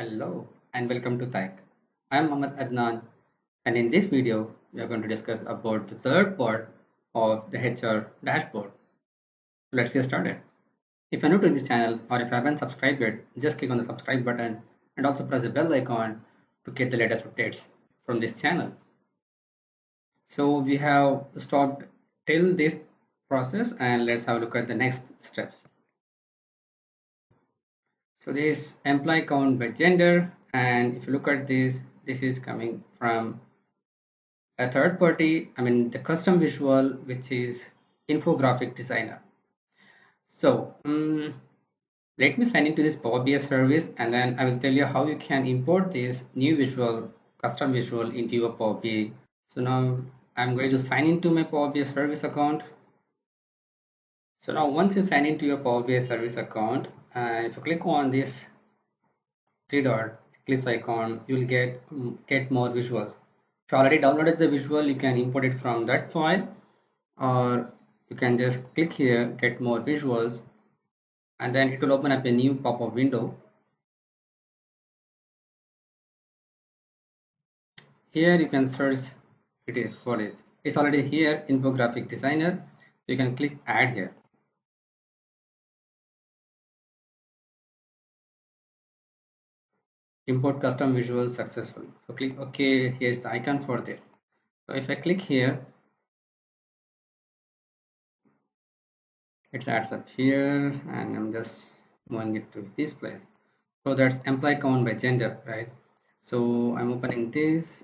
Hello and welcome to Tech. I am Mohammad Adnan, and in this video we are going to discuss about the third part of the HR dashboard. Let's get started. If you're new to this channel or if you haven't subscribed yet, just click on the subscribe button and also press the bell icon to get the latest updates from this channel. So we have stopped till this process and let's have a look at the next steps. So this employee count by gender, and if you look at this is coming from a third party, the custom visual, which is infographic designer. So let me sign into this Power BI service and then I will tell you how you can import this new visual, custom visual into your Power BI. So now I'm going to sign into my Power BI service account. So now once you sign into your Power BI service account, and if you click on this three dot eclipse icon, you will get more visuals. If you already downloaded the visual, you can import it from that file, or you can just click here, get more visuals, and then it will open up a new pop-up window. Here you can search it for it. It's already here, infographic designer. You can click add here. Import custom visuals successful. So click OK. Here's the icon for this. So if I click here, it adds up here, and I'm just moving it to this place. So that's employee count by gender, right? So I'm opening this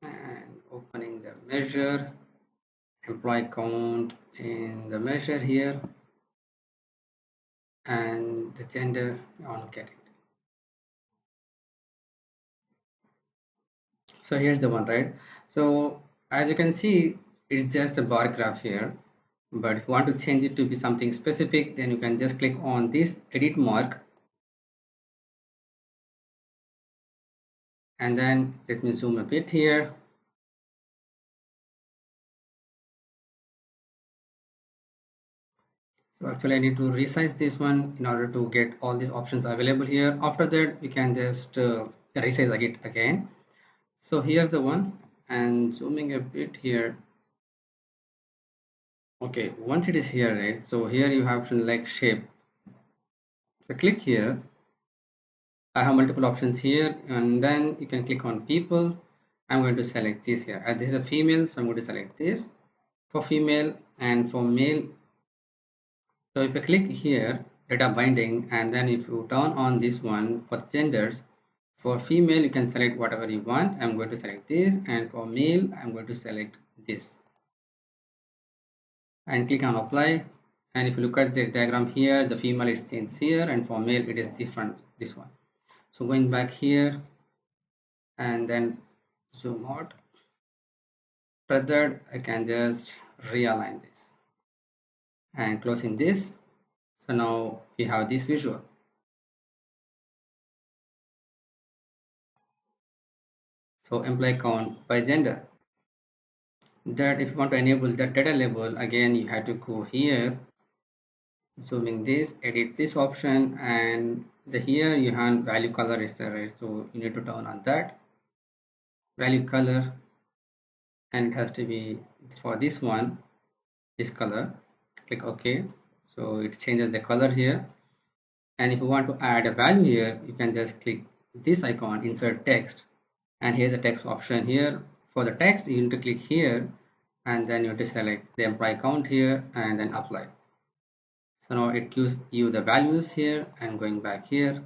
and opening the measure, employee count in the measure here, and the gender on category. So here's the one, right? So as you can see, it's just a bar graph here, but if you want to change it to be something specific, then you can just click on this edit mark, and then let me zoom a bit here. So actually I need to resize this one in order to get all these options available here. After that, we can just resize it again. So here's the one, and zooming a bit here. Okay, once it is here, right? So here you have to like shape. So click here. I have multiple options here, and then you can click on people. I'm going to select this here. This is a female, so I'm going to select this for female, and for male. So if I click here, data binding, and then if you turn on this one for genders, for female you can select whatever you want. I'm going to select this, and for male I'm going to select this, and click on apply. And if you look at the diagram here, the female is changed here, and for male it is different, this one. So going back here and then zoom out. Further, I can just realign this and closing this. So now we have this visual. So employee count by gender. That if you want to enable that data label, again you have to go here, zooming this, edit this option, and here you have value color is there, right? So you need to turn on that value color, and it has to be for this one, this color. Click OK. So it changes the color here. And if you want to add a value here, you can just click this icon, insert text, and here's a text option here. For the text, you need to click here, and then you have to select the employee count here and then apply. So now it gives you the values here, and going back here,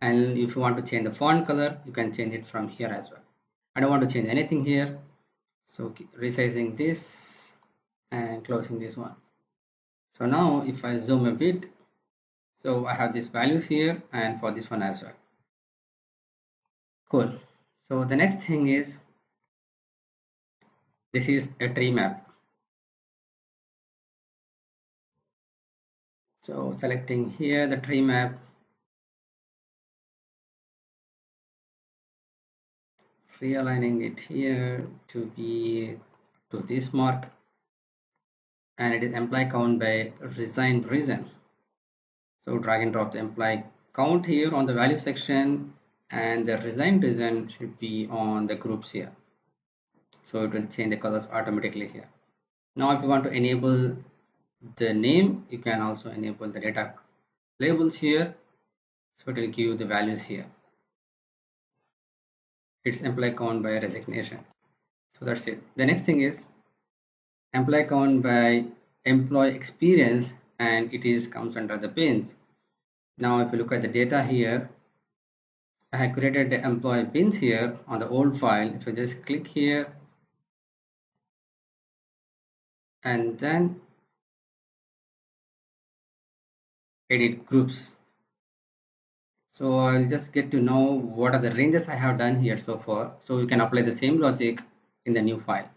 and if you want to change the font color, you can change it from here as well. I don't want to change anything here, so resizing this and closing this one. So now if I zoom a bit, so I have these values here, and for this one as well. Cool. So the next thing is, this is a tree map. So selecting here the tree map, realigning it here to be to this mark, and it is employee count by resigned reason. So drag and drop the employee count here on the value section, and the resign reason should be on the groups here, so it will change the colors automatically here. Now if you want to enable the name, you can also enable the data labels here, so it will give you the values here. It's employee count by resignation. So that's it. The next thing is employee count by employee experience, and it is comes under the bins. Now if you look at the data here, I have created the employee bins here on the old file. If you just click here and then edit groups, so I'll just get to know what are the ranges I have done here so far, so you can apply the same logic in the new file.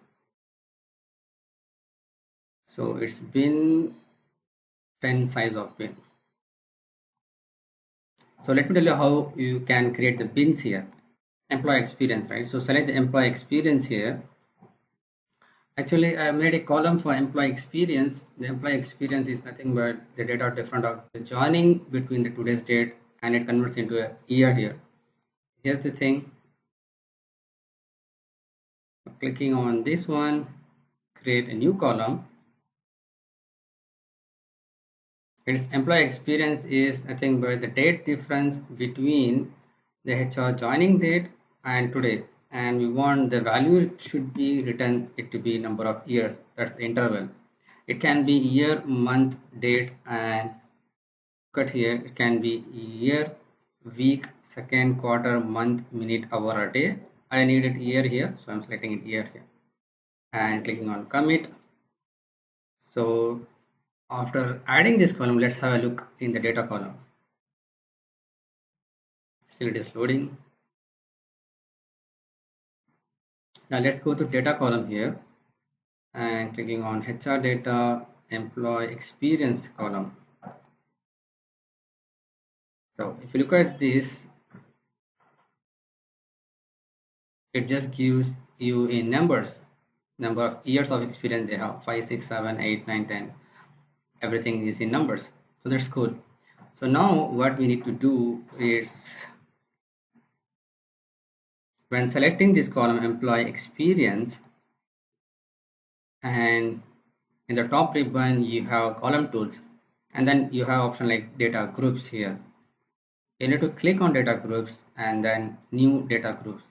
So it's bin 10 size of bin. So let me tell you how you can create the bins here. Employee experience, right? So select the employee experience here. Actually, I made a column for employee experience. The employee experience is nothing but the data different of the joining between the today's date, and it converts into a year here. Here's the thing. Clicking on this one, create a new column. Its employee experience is nothing but the date difference between the HR joining date and today, and we want the value should be written it to be number of years, that's the interval. It can be year, month, date, and cut here it can be year, week, second, quarter, month, minute, hour, or day. I needed year here, so I'm selecting it year here and clicking on commit. So after adding this column, let's have a look in the data column. Still it is loading. Now let's go to data column here and clicking on HR data employee experience column. So if you look at this, it just gives you in numbers, number of years of experience they have, 5, 6, 7, 8, 9, 10. Everything is in numbers. So that's cool. So now what we need to do is when selecting this column employee experience, and in the top ribbon you have column tools, and then you have option like data groups here. You need to click on data groups and then new data groups.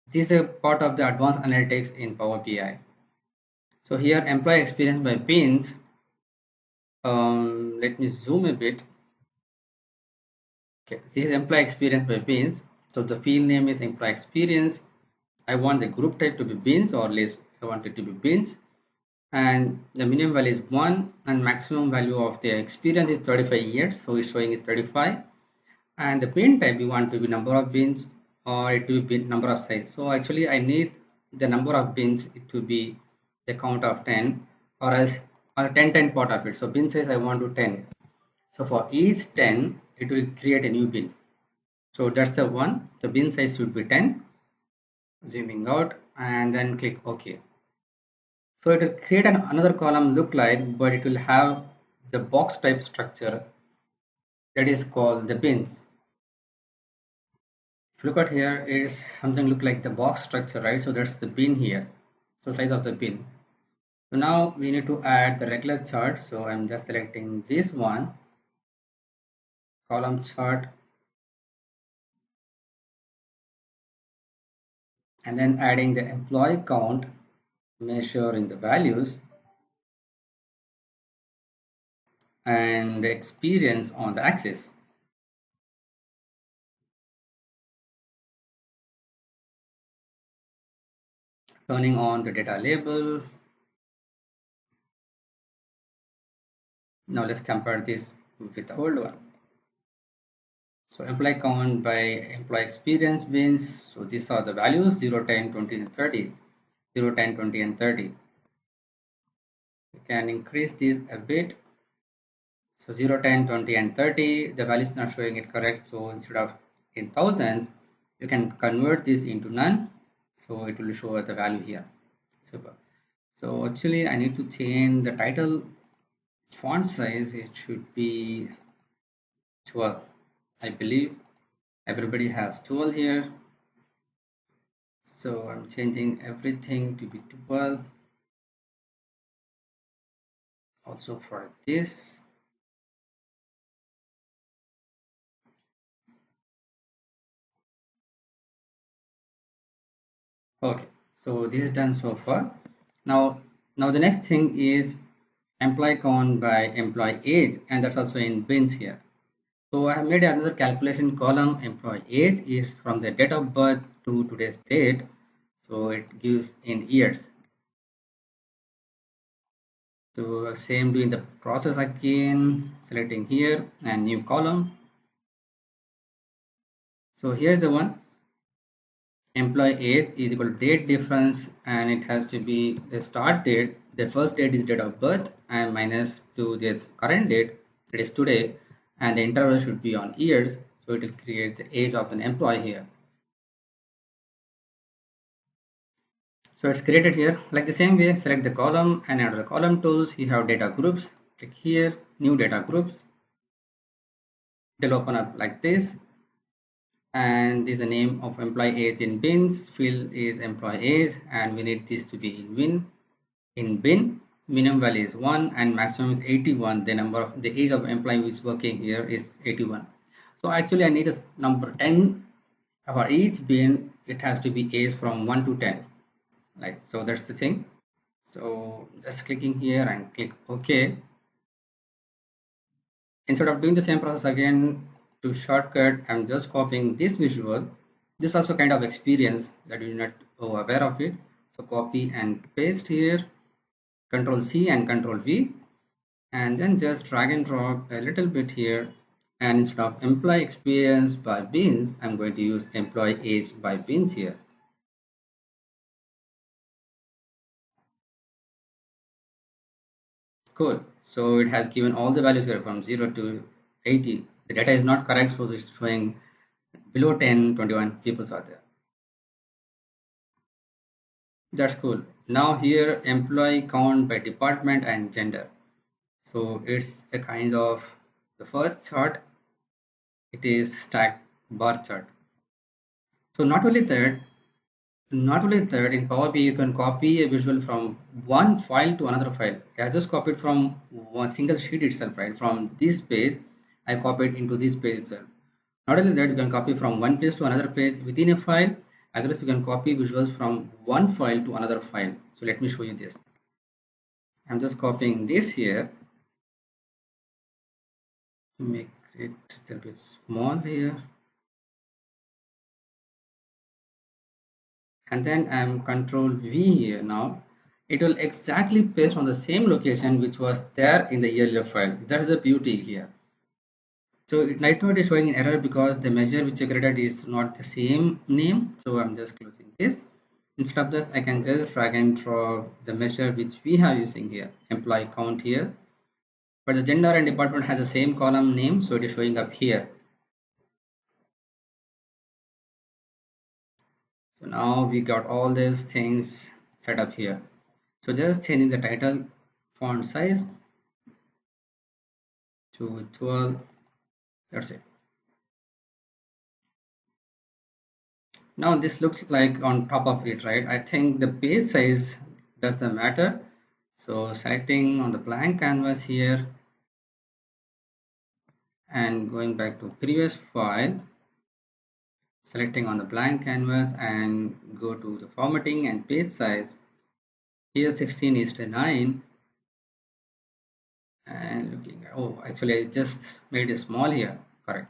This is a part of the advanced analytics in Power BI. So here employee experience by bins. Let me zoom a bit. Okay, this is employee experience by bins. So the field name is employee experience. I want the group type to be bins or list. I want it to be bins, and the minimum value is 1 and maximum value of the experience is 35 years, so it's showing is 35. And the bin type we want to be number of bins or it will be number of size. So actually I need the number of bins to be the count of 10, or else or 10 part of it. So bin size I want to 10. So for each 10 it will create a new bin. So that's the one. The bin size should be 10. Zooming out and then click OK. So it will create another column look like, but it will have the box type structure that is called the bins. If you look at here, it is something look like the box structure, right? So that's the bin here. So size of the bin. So now we need to add the regular chart. So I'm just selecting this one, column chart, and then adding the employee count, measuring the values, and the experience on the axis. Turning on the data label. Now let's compare this with the old one. So employee count by employee experience bins. So these are the values 0, 10, 20, and 30. 0, 10, 20, and 30. You can increase this a bit. So 0, 10, 20, and 30. The value is not showing it correct. So instead of in thousands, you can convert this into none. So it will show the value here. Super. So actually I need to change the title font size. It should be 12, I believe. Everybody has 12 here, so I'm changing everything to be 12. Also for this, okay, so this is done so far. Now the next thing is employee count by employee age, and that's also in bins here. So I have made another calculation column. Employee age is from the date of birth to today's date, so it gives in years. So same doing the process again, selecting here and new column. So here's the one. Employee age is equal to date difference, and it has to be the start date. The first date is date of birth and minus to this current date, that is today, and the interval should be on years, so it will create the age of an employee here. So it's created here. Like the same way, select the column, and under the column tools you have data groups. Click here, new data groups. It will open up like this, and this is the name of employee age in bins. Field is employee age, and we need this to be in bin. Minimum value is 1 and maximum is 81. The number of the age of employee who is working here is 81. So actually I need a number 10 for each bin. It has to be age from 1 to 10, like so. That's the thing. So just clicking here and click OK. Instead of doing the same process again, to shortcut, I'm just copying this visual. This also kind of experience that you're not aware of it. So copy and paste here, Control C and Control V, and then just drag and drop a little bit here. And instead of employee experience by bins, I'm going to use employee age by bins here. Cool. So it has given all the values here from 0 to 80. The data is not correct, so it's showing below 10, 21 people are there. That's cool. Now here employee count by department and gender. So it's a kind of the first chart. It is stacked bar chart. So not only that, in Power BI you can copy a visual from one file to another file. I just copied from one single sheet itself, right? From this page, I copied into this page itself. Not only that, you can copy from one page to another page within a file, as well as you can copy visuals from one file to another file. So let me show you this. I'm just copying this here to make it a little bit small here. And then I'm control V here now. It will exactly paste on the same location which was there in the earlier file. That is the beauty here. So it might not be showing an error because the measure which I created is not the same name. So I'm just closing this. Instead of this, I can just drag and drop the measure which we have using here, employee count here. But the gender and department has the same column name, so it is showing up here. So now we got all these things set up here. So just changing the title font size to 12. That's it. Now this looks like on top of it, right? I think the page size doesn't matter. So selecting on the blank canvas here and going back to previous file, selecting on the blank canvas and go to the formatting and page size. Here 16 is to 9, and looking at, oh, actually I just made it small here, correct.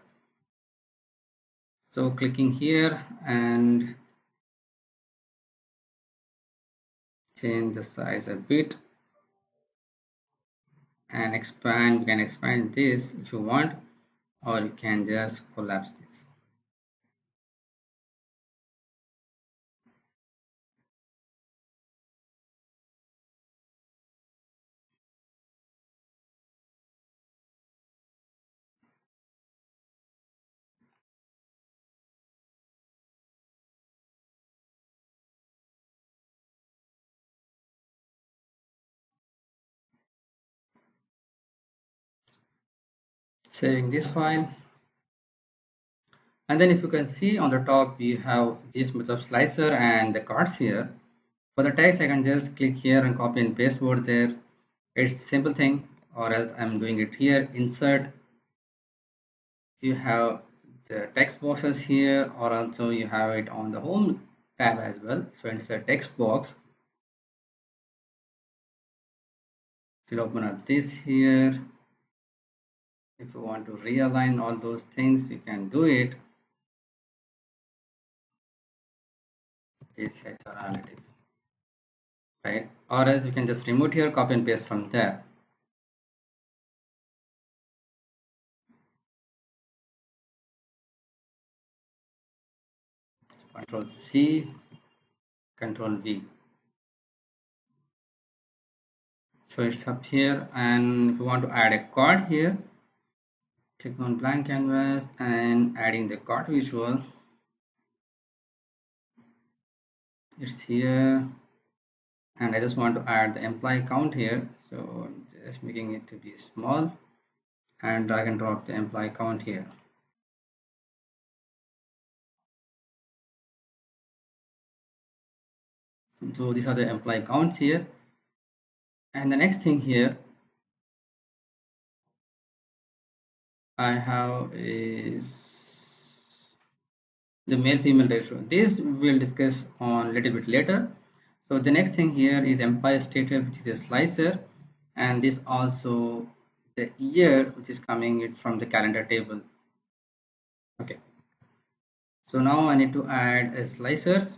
So clicking here and change the size a bit and expand. You can expand this if you want, or you can just collapse this. Saving this file. And then if you can see on the top, you have this much of slicer and the cards here. For the text, I can just click here and copy and paste over there. It's simple thing, or else I'm doing it here. Insert, you have the text boxes here, or also you have it on the home tab as well. So insert text box. We'll open up this here. If you want to realign all those things, you can do it. It's HR analytics, right? Or else you can just remove here, copy and paste from there. Control C, Control V. So it's up here, and if you want to add a card here, click on blank canvas and adding the card visual. It's here, and I just want to add the employee count here, so I'm just making it to be small and drag and drop the employee count here. So these are the employee counts here, and the next thing here I have is the male female ratio. This we'll discuss on a little bit later. So the next thing here is employee status, which is a slicer, and this also the year which is coming from the calendar table. Okay, so now I need to add a slicer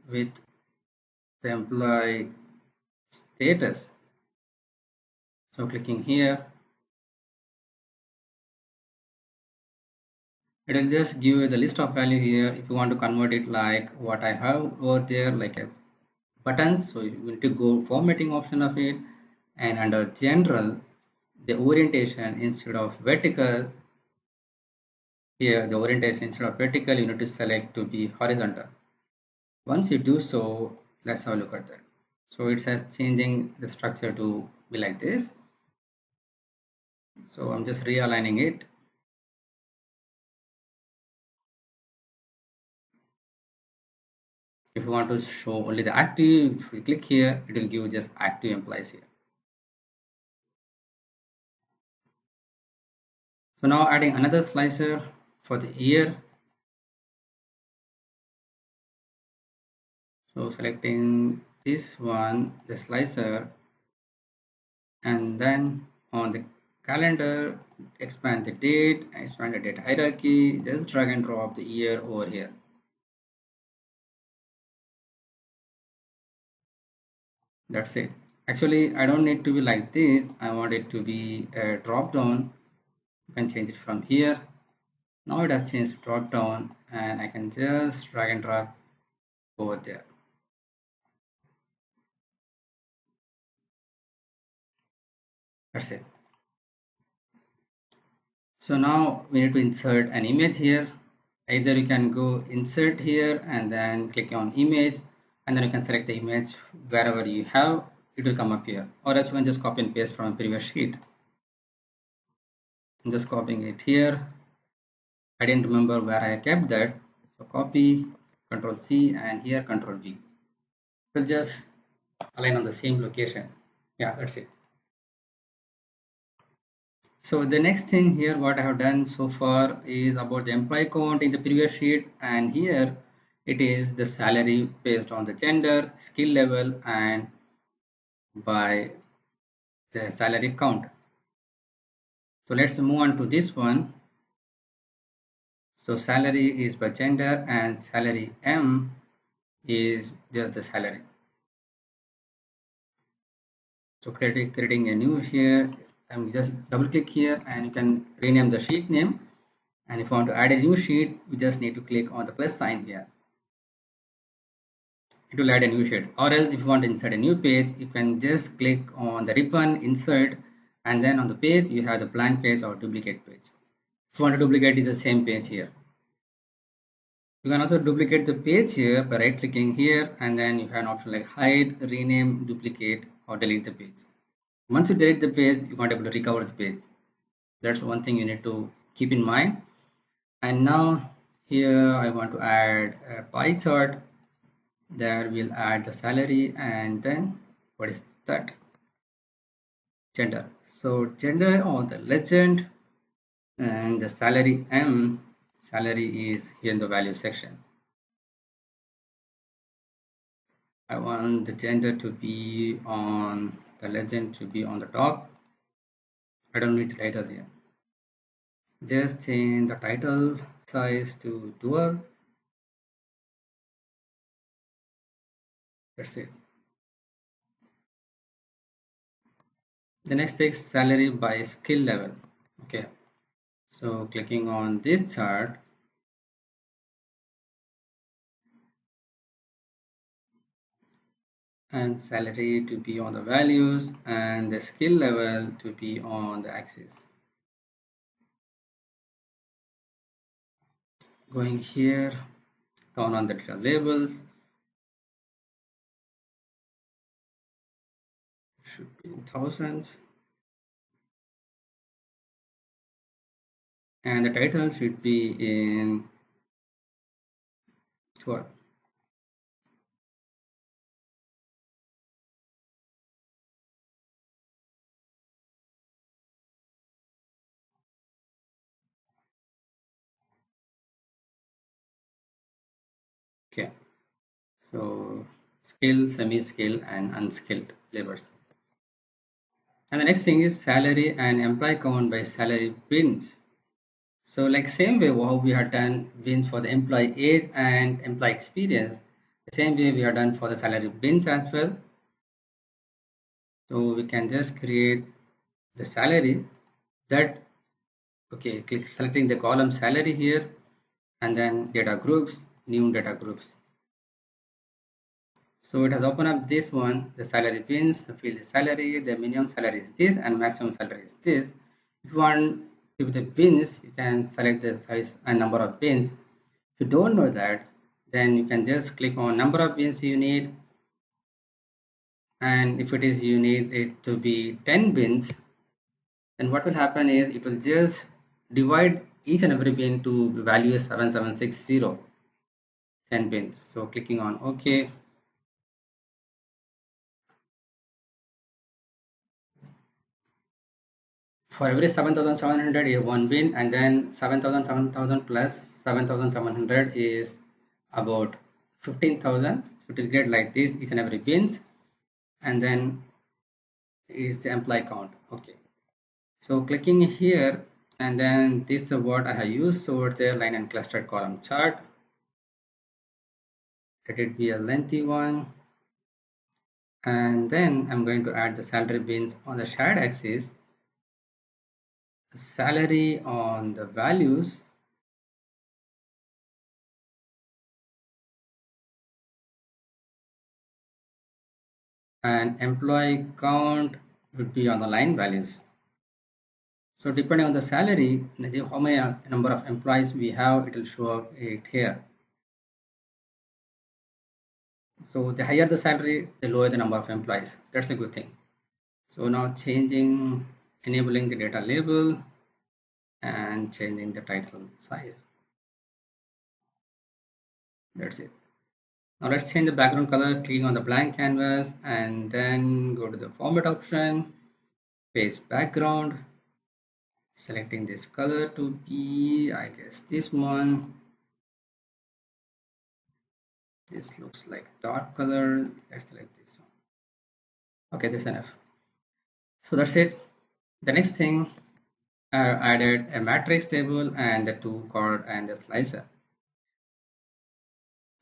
with the employee status. So clicking here, it will just give you the list of value here. If you want to convert it like what I have over there, like a buttons, so you need to go formatting option of it, and under general, the orientation instead of vertical, here the orientation instead of vertical you need to select to be horizontal. Once you do so, let's have a look at that. So it says changing the structure to be like this. So I'm just realigning it. If you want to show only the active, if you click here, it will give just active employees here. So now adding another slicer for the year. So selecting this one, the slicer, and then on the calendar, expand the date, expand the date hierarchy, just drag and drop the year over here. That's it. Actually, I don't need to be like this. I want it to be a drop down. You can change it from here. Now it has changed to drop down, and I can just drag and drop over there. That's it. So now we need to insert an image here. Either you can go insert here and then click on image, and then you can select the image wherever you have, it will come up here, or else you can just copy and paste from a previous sheet. I'm just copying it here. I didn't remember where I kept that, so copy, Control C, and here Control V. We'll just align on the same location. Yeah, that's it. So the next thing here, what I have done so far is about the employee count in the previous sheet, and here it is the salary based on the gender, skill level, and by the salary count. So let's move on to this one. So salary is by gender, and salary M is just the salary. So creating a new here, I'm just double click here and you can rename the sheet name. And if you want to add a new sheet, you just need to click on the plus sign here. It will add a new sheet. Or else if you want to insert a new page, you can just click on the ribbon insert, and then on the page you have the blank page or duplicate page. If you want to duplicate, the same page here. You can also duplicate the page here by right clicking here, and then you have an option like hide, rename, duplicate, or delete the page. Once you delete the page, you won't be able to recover the page. That's one thing you need to keep in mind. And now here I want to add a pie chart. There we'll add the salary, and then what is that? Gender. So gender on the legend, and the salary M, salary is here in the value section. I want the gender to be on the legend, to be on the top. I don't need the title here. Just change the title size to dual. That's it. The next is salary by skill level. Okay, so clicking on this chart, and salary to be on the values and the skill level to be on the axis. Going here, down on the data labels, should be in thousands, and the title should be in 12. Okay, so skill, semi-skilled, and unskilled labors. And the next thing is salary and employee count by salary bins. So like same way how we have done bins for the employee age and employee experience, the same way we have done for the salary bins as well. So we can just create the salary that, okay, click selecting the column salary here, and then data groups, new data groups. So it has opened up this one, the salary bins, the field is salary, the minimum salary is this, and maximum salary is this. If you want to the bins, you can select the size and number of bins. If you don't know that, then you can just click on number of bins you need, and if it is you need it to be 10 bins, then what will happen is it will just divide each and every bin to value 7760 10 bins. So clicking on OK. For every 7700 is one bin, and then 7000 plus 7700 is about 15,000. So it will get like this each and every bins, and then is the employee count. Okay, so clicking here, and then this is what I have used. So it's a line and clustered column chart. Let it be a lengthy one, and then I'm going to add the salary bins on the shared axis, salary on the values, and employee count would be on the line values. So depending on the salary, how many number of employees we have, it will show up it here. So the higher the salary, the lower the number of employees. That's a good thing. So now changing, enabling the data label and changing the title size. That's it. Now let's change the background color, clicking on the blank canvas, and then go to the format option, page background, selecting this color to be, I guess, this one. This looks like dark color. Let's select this one. Okay, this is enough. So that's it. The next thing, I added a matrix table and the two chord and the slicer.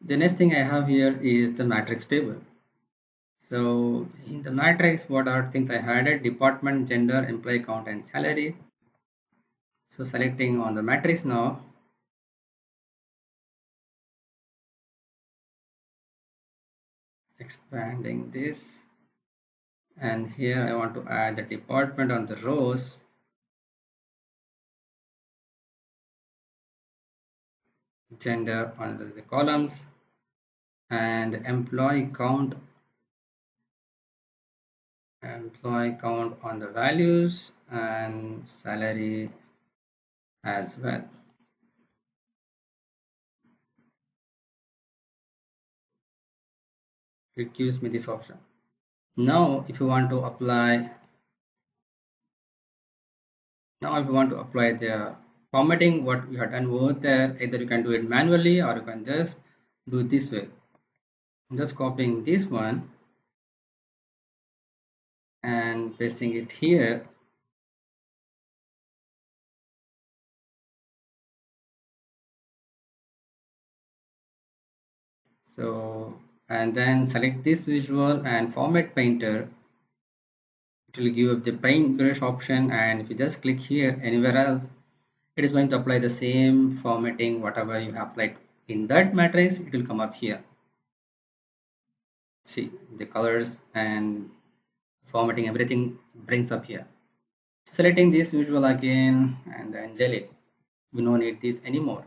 The next thing I have here is the matrix table. So in the matrix, what are things I added? Department, gender, employee count, and salary. So selecting on the matrix now, expanding this, and here I want to add the department on the rows, gender on the columns, and employee count on the values, and salary as well. it gives me this option. Now if you want to apply the formatting what you have done over there, either you can do it manually or you can just do it this way. I'm just copying this one and pasting it here. So, and then select this visual and format painter. It will give up the paintbrush option, and if you just click here anywhere else, it is going to apply the same formatting whatever you have applied in that matrix. It will come up here. See the colors and formatting, everything brings up here. Selecting this visual again and then delete. We don't need this anymore.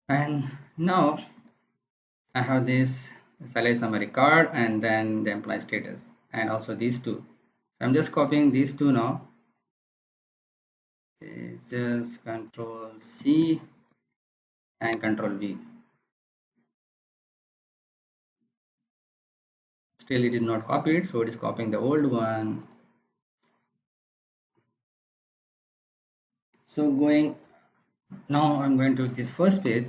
And now I have this salary summary card and then the employee status and also these two. I'm just copying these two now. Okay, just Control C and Control V. Still it is not copied, so it is copying the old one. So now I'm going to this first page,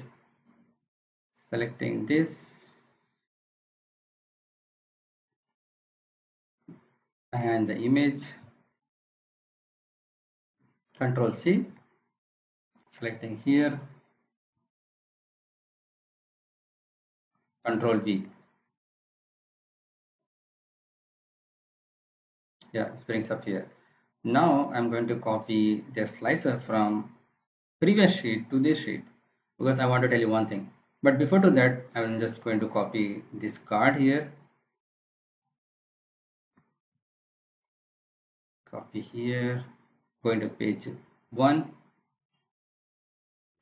selecting this and the image, Control C, selecting here, Control V. Yeah, it brings up here. Now I'm going to copy the slicer from previous sheet to this sheet because I want to tell you one thing. But before to that, I'm just going to copy this card here, copy here, going to page 1.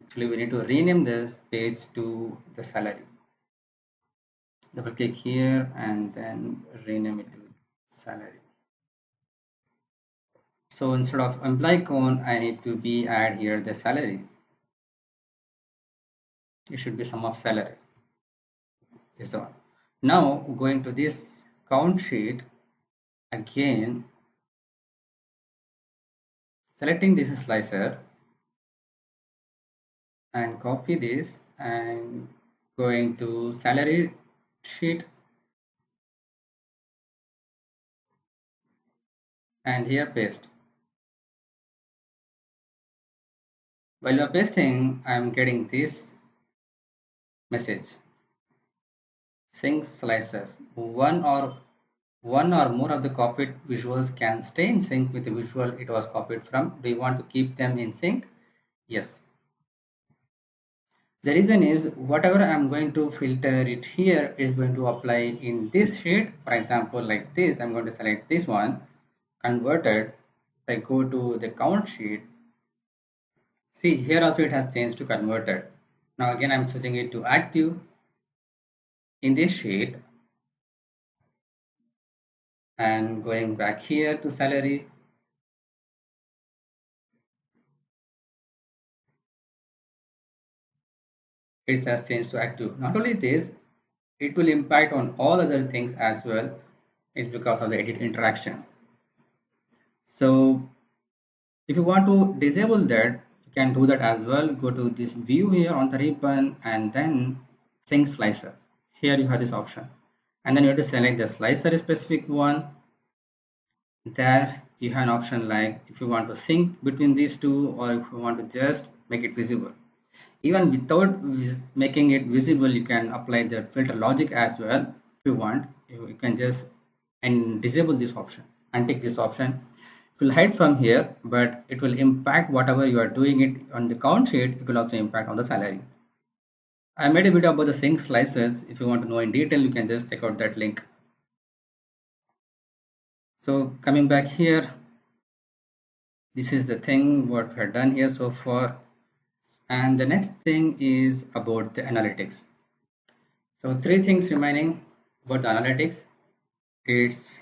Actually, we need to rename this page to the salary. Double click here and then rename it to salary. So instead of employee count, I need to be add here the salary. It should be sum of salary. This one. Now going to this count sheet again, selecting this slicer and copy this and going to salary sheet and here paste. While you're pasting, I'm getting this message. Sync slices. One or more of the copied visuals can stay in sync with the visual it was copied from. Do you want to keep them in sync? Yes. The reason is whatever I'm going to filter it here is going to apply in this sheet. For example, like this, I'm going to select this one, converted. If I go to the count sheet, see here also it has changed to converted. Now again, I'm switching it to active in this sheet and going back here to salary. It has changed to active. Not only this, it will impact on all other things as well. It's because of the edit interaction. So if you want to disable that, you can do that as well. Go to this view here on the ribbon and then sync slicer. Here you have this option and then you have to select the slicer specific one. There you have an option like if you want to sync between these two or if you want to just make it visible. Even without making it visible, you can apply the filter logic as well. If you want, you can just and disable this option and take this option. It will hide from here, but it will impact whatever you are doing it on the count sheet. It will also impact on the salary. I made a video about the sync slices. If you want to know in detail, you can just check out that link. So coming back here, this is the thing what we have done here so far. And the next thing is about the analytics. So three things remaining about the analytics. It's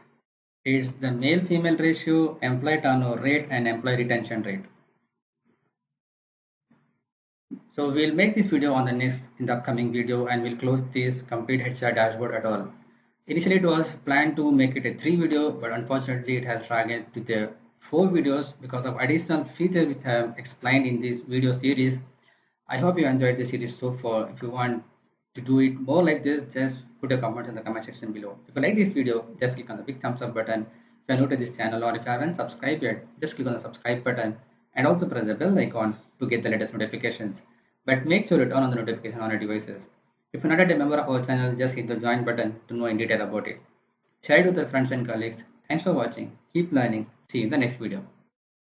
the male female ratio, employee turnover rate, and employee retention rate. So we'll make this video on the next in the upcoming video, and we'll close this complete HCR dashboard at all. Initially it was planned to make it a 3 video, but unfortunately it has dragged to the 4 videos because of additional features which I have explained in this video series. I hope you enjoyed the series so far. If you want to do it more like this, just put a comment in the comment section below. If you like this video, just click on the big thumbs up button. If you are new to this channel or if you haven't subscribed yet, just click on the subscribe button and also press the bell icon to get the latest notifications. But make sure to turn on the notification on your devices. If you're not yet a member of our channel, just hit the join button to know in detail about it. Share it with your friends and colleagues. Thanks for watching. Keep learning. See you in the next video.